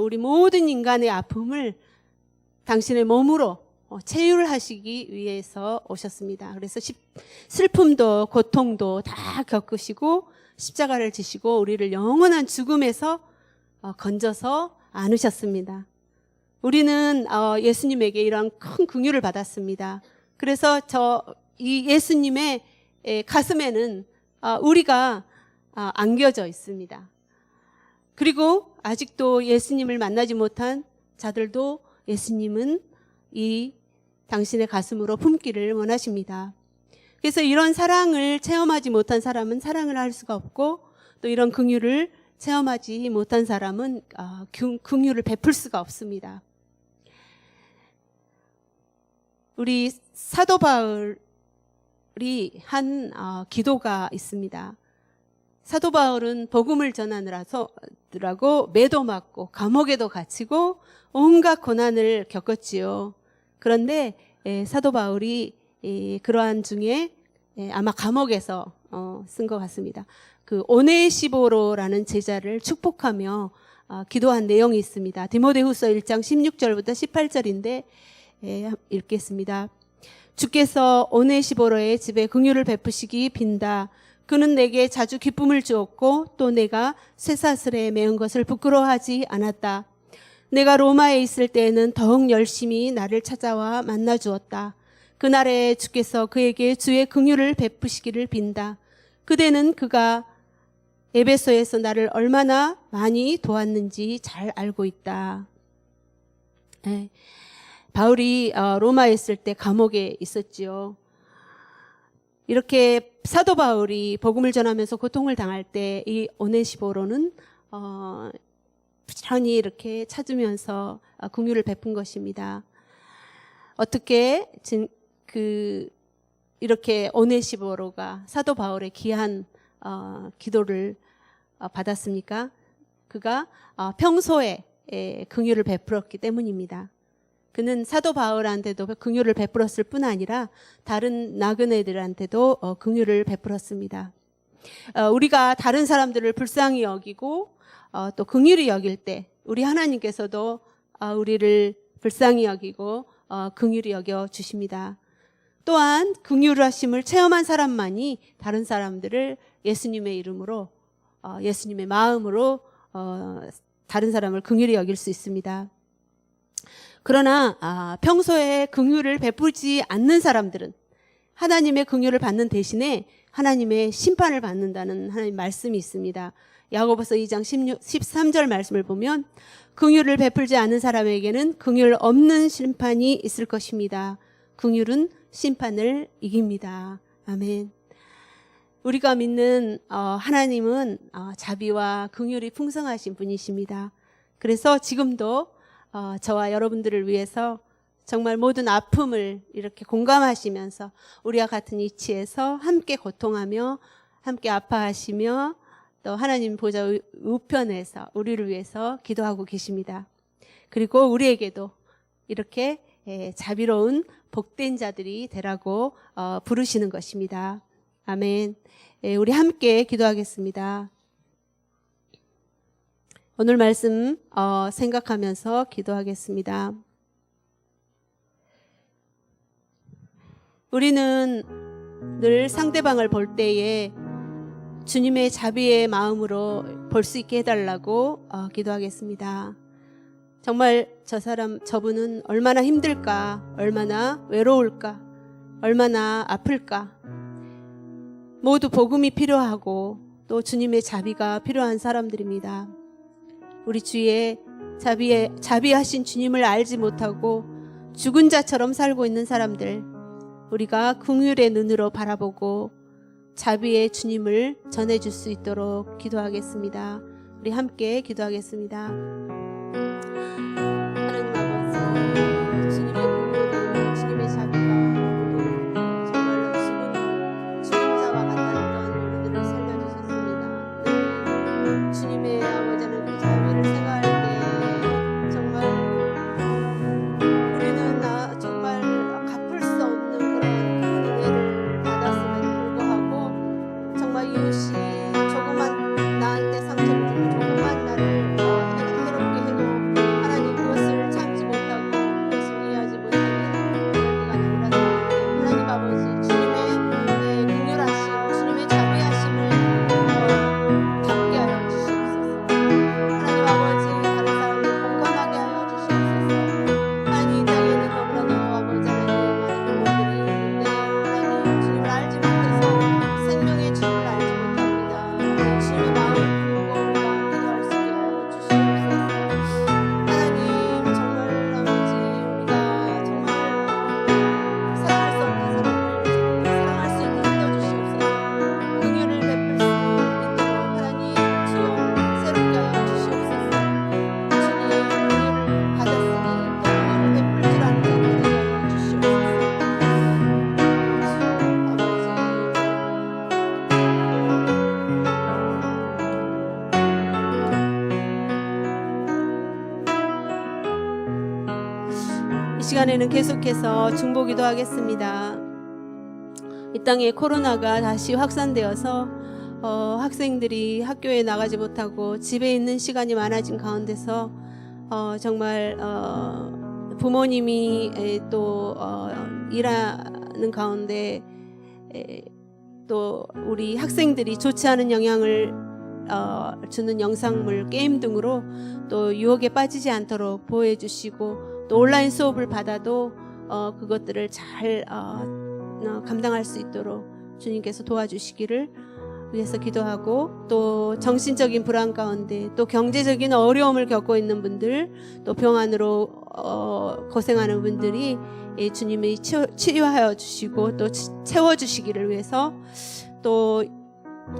우리 모든 인간의 아픔을 당신의 몸으로 체휼하시기 위해서 오셨습니다. 그래서 슬픔도 고통도 다 겪으시고 십자가를 지시고 우리를 영원한 죽음에서 건져서 안으셨습니다. 우리는 예수님에게 이러한 큰 긍휼을 받았습니다. 그래서 이 예수님의 가슴에는 우리가 안겨져 있습니다. 그리고 아직도 예수님을 만나지 못한 자들도 예수님은 이 당신의 가슴으로 품기를 원하십니다. 그래서 이런 사랑을 체험하지 못한 사람은 사랑을 할 수가 없고, 또 이런 긍휼을 체험하지 못한 사람은 긍휼을 베풀 수가 없습니다. 우리 사도 바울이 한 기도가 있습니다. 사도 바울은 복음을 전하느라고 매도 맞고 감옥에도 갇히고 온갖 고난을 겪었지요. 그런데 사도 바울이 그러한 중에 아마 감옥에서 쓴 것 같습니다. 그 오네시보로라는 제자를 축복하며 기도한 내용이 있습니다. 디모데후서 1장 16절부터 18절인데 읽겠습니다. 주께서 오네시보로의 집에 긍휼을 베푸시기 빈다. 그는 내게 자주 기쁨을 주었고 또 내가 쇠사슬에 매은 것을 부끄러워하지 않았다. 내가 로마에 있을 때에는 더욱 열심히 나를 찾아와 만나 주었다. 그날에 주께서 그에게 주의 긍휼을 베푸시기를 빈다. 그대는 그가 에베소에서 나를 얼마나 많이 도왔는지 잘 알고 있다. 바울이 로마에 있을 때 감옥에 있었지요. 이렇게 사도 바울이 복음을 전하면서 고통을 당할 때 이 오네시보로는 부지런히 이렇게 찾으면서 긍휼을 베푼 것입니다. 어떻게 이렇게 오네시보로가 사도 바울의 귀한 기도를 받았습니까? 그가 평소에 긍휼을 베풀었기 때문입니다. 그는 사도 바울한테도 긍휼을 베풀었을 뿐 아니라 다른 나그네들한테도 긍휼을 베풀었습니다. 우리가 다른 사람들을 불쌍히 여기고 또 긍휼히 여길 때 우리 하나님께서도 우리를 불쌍히 여기고 긍휼히 여겨 주십니다. 또한 긍휼하심을 체험한 사람만이 다른 사람들을 예수님의 이름으로 예수님의 마음으로 다른 사람을 긍휼히 여길 수 있습니다. 그러나 평소에 긍휼을 베풀지 않는 사람들은 하나님의 긍휼을 받는 대신에 하나님의 심판을 받는다는 하나님 말씀이 있습니다. 야고보서 2장 13절 말씀을 보면 긍휼을 베풀지 않는 사람에게는 긍휼 없는 심판이 있을 것입니다. 긍휼은 심판을 이깁니다. 아멘. 우리가 믿는 하나님은 자비와 긍휼이 풍성하신 분이십니다. 그래서 지금도 저와 여러분들을 위해서 정말 모든 아픔을 이렇게 공감하시면서 우리와 같은 위치에서 함께 고통하며 함께 아파하시며 또 하나님 보좌 우편에서 우리를 위해서 기도하고 계십니다. 그리고 우리에게도 이렇게 자비로운 복된 자들이 되라고 부르시는 것입니다. 아멘. 우리 함께 기도하겠습니다. 오늘 말씀 생각하면서 기도하겠습니다. 우리는 늘 상대방을 볼 때에 주님의 자비의 마음으로 볼 수 있게 해달라고 기도하겠습니다. 정말 저분은 얼마나 힘들까, 얼마나 외로울까, 얼마나 아플까. 모두 복음이 필요하고 또 주님의 자비가 필요한 사람들입니다. 우리 주의 자비하신 주님을 알지 못하고 죽은 자처럼 살고 있는 사람들, 우리가 긍휼의 눈으로 바라보고 자비의 주님을 전해줄 수 있도록 기도하겠습니다. 우리 함께 기도하겠습니다. 하나님 아버지, 주님의 긍휼과 주님의 자비가 정말로 죽은 자와 같았던 우리들을 살려주셨습니다. 주님의 아버지는 그 자비를 생각할 때 정말 우리는 정말 갚을 수 없는 그런 은혜를 받았음에도 불구하고 시간에는 계속해서 중보기도 하겠습니다. 이 땅에 코로나가 다시 확산되어서 학생들이 학교에 나가지 못하고 집에 있는 시간이 많아진 가운데서 정말 부모님이 또 일하는 가운데 또 우리 학생들이 좋지 않은 영향을 주는 영상물, 게임 등으로 또 유혹에 빠지지 않도록 보호해 주시고, 또 온라인 수업을 받아도 그것들을 잘 감당할 수 있도록 주님께서 도와주시기를 위해서 기도하고, 또 정신적인 불안 가운데 또 경제적인 어려움을 겪고 있는 분들, 또 병환으로 고생하는 분들이 주님이 치유하여 주시고 또 채워주시기를 위해서, 또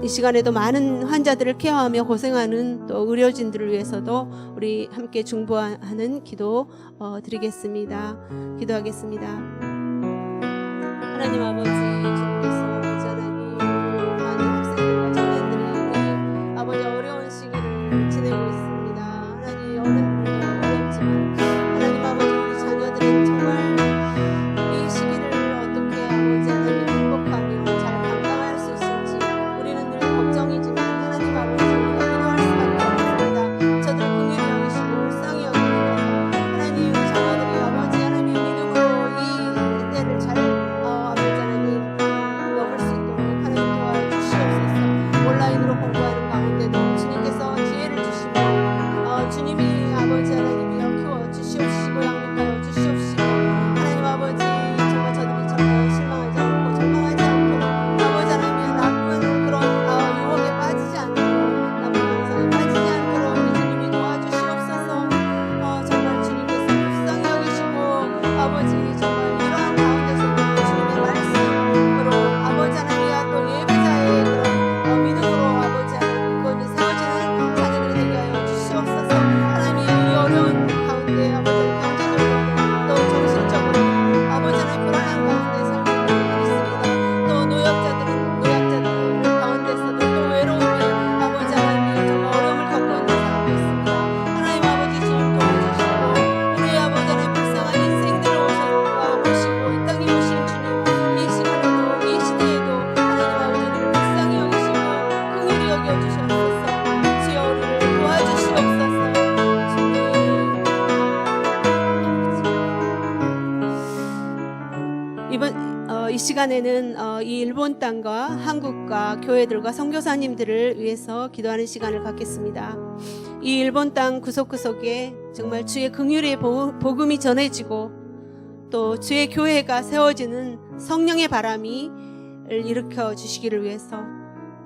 이 시간에도 많은 환자들을 케어하며 고생하는 또 의료진들을 위해서도 우리 함께 중보하는 기도 드리겠습니다. 기도하겠습니다. 하나님 아버지, 주님께서 아버지 하나님, 많은 학생들과 청년들이 우리 아버지 어려운 시기를 지내고 있습니다. 하나님, 어른들도 어렵지만 하나님 아버지, 우리 자녀들은 정말 이 시기를 어떻게 아버지 하나님 극복하며 잘 감당할 수 있을지 우리는 늘 걱정이지만, 하나님 아버지, 우리가 기도할 수밖에 없습니다. 저들 긍휼히 여기시고 불쌍히 여기시고 하나님, 우리 자녀들이 아버지 하나님 믿음으로 이 때를 잘 아버지 하나님 넘을 수 있도록 하나님 도와주시옵소서. 온라인으로 공부하는 가운데도 주님께서 지혜를 주시고 주님이 아버지 하나님이여 키워 주시옵시고 양육하여 주시옵시고, 하나님 아버지 정말 저들이 정말 실망하지 않고 절망하지 않도록 아버지 하나님이여 나쁜 그런 유혹에 빠지지 않도록, 나쁜 영상에 빠지지 않도록 우리 주님이 도와주시옵소서. 정말 주님께서 불쌍히 여기시고 아버지 정말 이러한 가운데서도 주님의 말씀으로 아버지 하나님이여 또 예배자의 그런 믿음으로 아버지 하나님 그것이 세워지는 자녀들이 되게 하여 주시옵소서. 하나님의 이 어려운 가운데 아버지 경제적으로 또 정신적으로 아버지 하나님 불안한 가운데 살고 있습니다. 또 노약자들 가운데서도 또 외로움에 아버지 하나님 정말 어려움을 겪고 있는 사람도 있습니다. 하나님 아버지 주님 도와주시고 우리 아버지 하나님 불쌍한 인생들을 보시고 이 땅에 오신 주님, 이 시간에도 이 시대에도 하나님 아버지 우리를 불쌍히 여기시고 긍휼히 여겨주시옵소서. 주여 우리를 도와주시옵소서. 이 시간에는 이 일본 땅과 한국과 교회들과 선교사님들을 위해서 기도하는 시간을 갖겠습니다. 이 일본 땅 구석구석에 정말 주의 긍휼의 복음이 전해지고 또 주의 교회가 세워지는 성령의 바람이 일으켜 주시기를 위해서,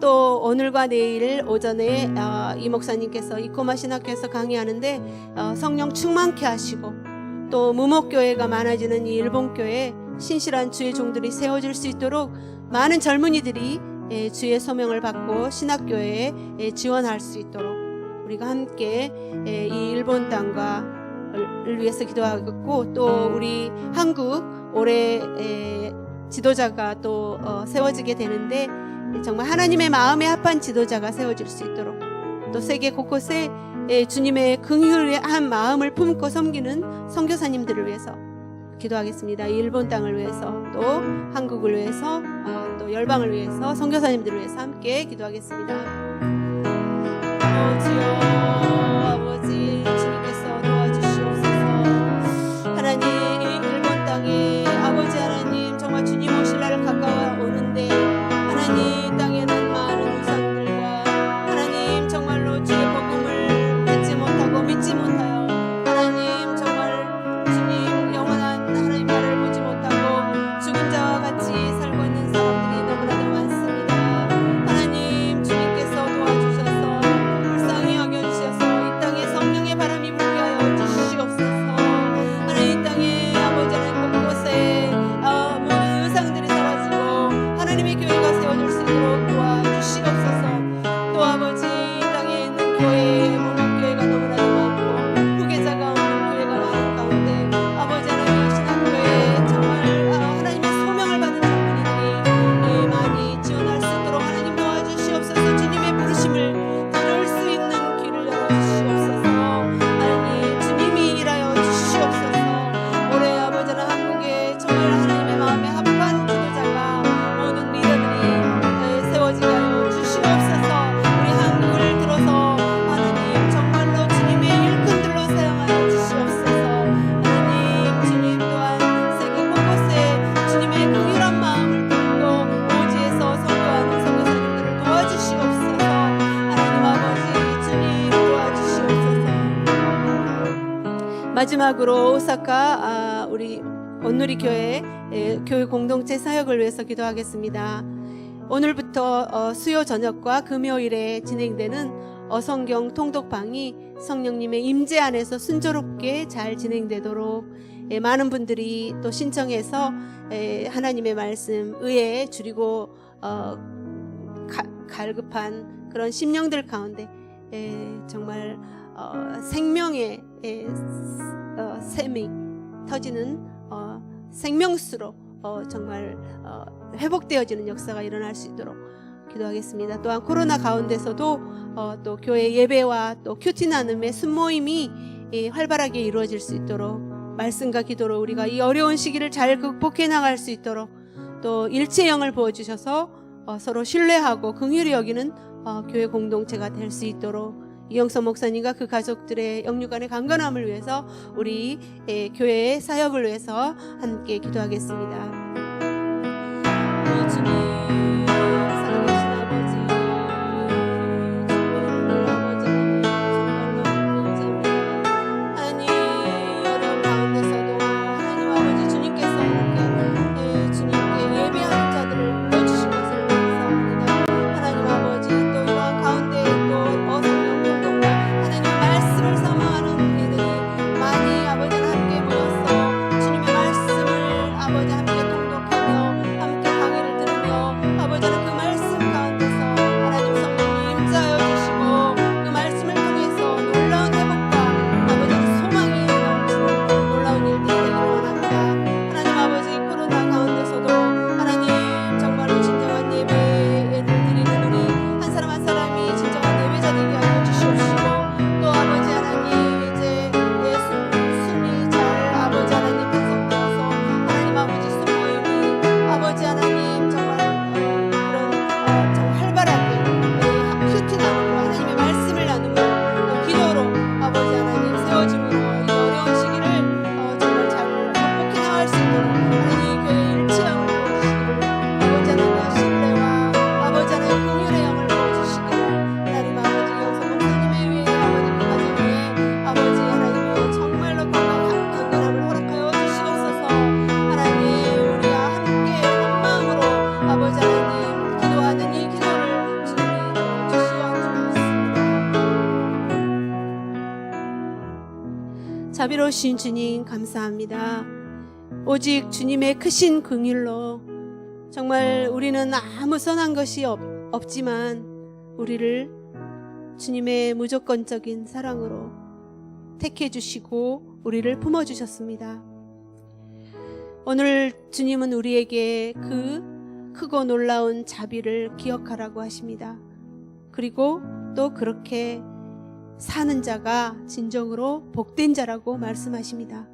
또 오늘과 내일 오전에 이 목사님께서 이꼬마 신학교에서 강의하는데 성령 충만케 하시고, 또 무목교회가 많아지는 이 일본교회 신실한 주의 종들이 세워질 수 있도록 많은 젊은이들이 주의 소명을 받고 신학교회에 지원할 수 있도록 우리가 함께 이 일본 땅과를 위해서 기도하겠고, 또 우리 한국 올해 지도자가 또 세워지게 되는데 정말 하나님의 마음에 합한 지도자가 세워질 수 있도록, 또 세계 곳곳에 주님의 긍휼한 마음을 품고 섬기는 선교사님들을 위해서 기도하겠습니다. 이 일본 땅을 위해서, 또 한국을 위해서, 또 열방을 위해서, 선교사님들을 위해서 함께 기도하겠습니다. 주여 아버지, 주님께서 도와주시옵소서. 하나님, 이 일본 땅에 아버지 하나님 정말 주님 오실 날을 가까워 오는데 하나님, 이 땅에는 많은 우상들과 하나님 정말로 주의 복음을 듣지 못하고 믿지 못하여 하나님 정말 주님 영원한 하나님 나라를 보지 못하고 죽은 자와 같이 살고 있는 사람들이 너무나도 많습니다. 하나님, 주님께서 도와주셔서 불쌍히 여겨 마지막으로 오사카 우리 온누리 교회 교회 공동체 사역을 위해서 기도하겠습니다. 오늘부터 수요 저녁과 금요일에 진행되는 어성경 통독방이 성령님의 임재 안에서 순조롭게 잘 진행되도록 많은 분들이 또 신청해서 하나님의 말씀 의에 줄이고 갈급한 그런 심령들 가운데 정말 생명의 샘이 터지는 생명수로 정말 회복되어지는 역사가 일어날 수 있도록 기도하겠습니다. 또한 코로나 가운데서도 또 교회 예배와 또 큐티 나눔의 순모임이 활발하게 이루어질 수 있도록 말씀과 기도로 우리가 이 어려운 시기를 잘 극복해 나갈 수 있도록 또 일체형을 부어주셔서 서로 신뢰하고 긍휼히 여기는 교회 공동체가 될 수 있도록 이영선 목사님과 그 가족들의 영육간의 강건함을 위해서 우리 교회의 사역을 위해서 함께 기도하겠습니다. 주님 살아계신 아버지, 하나님 어려운 가운데서도 하나님 아버지 주님께서 이렇게 주님께 예배하는 자들을 불러주신 것을 감사합니다. 하나님 아버지 또 이러한 가운데 또 어성경 공동과 하나님의 말씀을 사모하는 우리들이 많이 아버지와 함께 모여서 주님의 말씀을 아버지 함께 통독하며 함께 강의를 들으며 아버지는 그 말씀 가운데서 하나님 성령님 임자여 주시고 그 말씀을 통해서 놀라운 회복과 아버지는 소망이 넘치는 놀라운 일들이 되기를 원합니다. 하나님 아버지 코로나 가운데서도 하나님 정말로 진정한 예배를 드리는 우리 한 사람 한 사람이 진정한 예배자 되게 하여 주시옵시고 또 아버지 하나님 이제 숨이 잘 아버지 하나님 분석되어서 하나님 아버지 숨모임이 아버지 하나님 정말 그런 정 활발하게 큐티 나눔으로 하나님의 말씀을 나누고 또 기도로 아버지 하나님 세워짐으로 이 어려운 시기를 정말 잘 극복해 나갈 수 있도록 하나님 교회 일치형을 보여주시기를 아버지 하나님의 신뢰와 아버지 하나님의 긍휼의 영을 보여주시기를 하나님 아버지 영성 목사님의 위에 아버지 그 가정에 아버지 하나님의 정말로 건강한 강건함을 허락하여 주시옵소서. 하나님 우리와 함께 한 마음으로 아버지 하나님 기도하는 이 기도를 주님이 들어주시어 주옵소서. 자비로우신 주님 감사합니다. 오직 주님의 크신 긍휼로 정말 우리는 아무 선한 것이 없지만 우리를 주님의 무조건적인 사랑으로 택해 주시고 우리를 품어 주셨습니다. 오늘 주님은 우리에게 그 크고 놀라운 자비를 기억하라고 하십니다. 그리고 또 그렇게 사는 자가 진정으로 복된 자라고 말씀하십니다.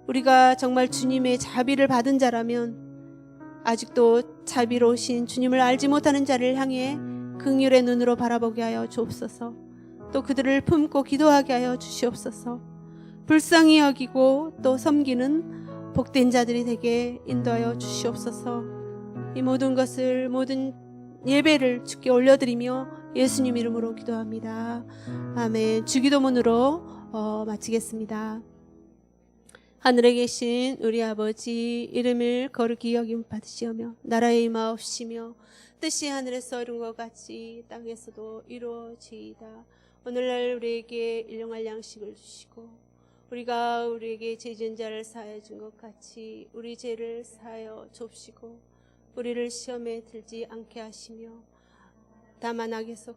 우리가 정말 주님의 자비를 받은 자라면 아직도 자비로우신 주님을 알지 못하는 자를 향해 긍휼의 눈으로 바라보게 하여 주옵소서. 또 그들을 품고 기도하게 하여 주시옵소서. 불쌍히 여기고 또 섬기는 복된 자들이 되게 인도하여 주시옵소서. 이 모든 것을 모든 예배를 주께 올려드리며 예수님 이름으로 기도합니다. 아멘. 주기도문으로 마치겠습니다. 하늘에 계신 우리 아버지 이름을 거룩히 여김 받으시오며 나라의 임하옵시며 뜻이 하늘에서 이룬 것 같이 땅에서도 이루어지이다. 오늘날 우리에게 일용할 양식을 주시고 우리가 우리에게 죄 지은 자를 사하여 준 것 같이 우리 죄를 사하여 줍시고 우리를 시험에 들지 않게 하시며 다만 악에서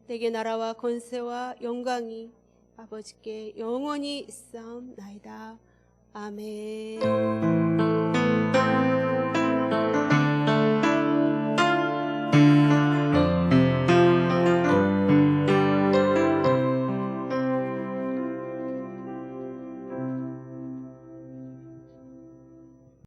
내게 나라와 권세와 영광이 아버지께 영원히 있사옵나이다. 아멘.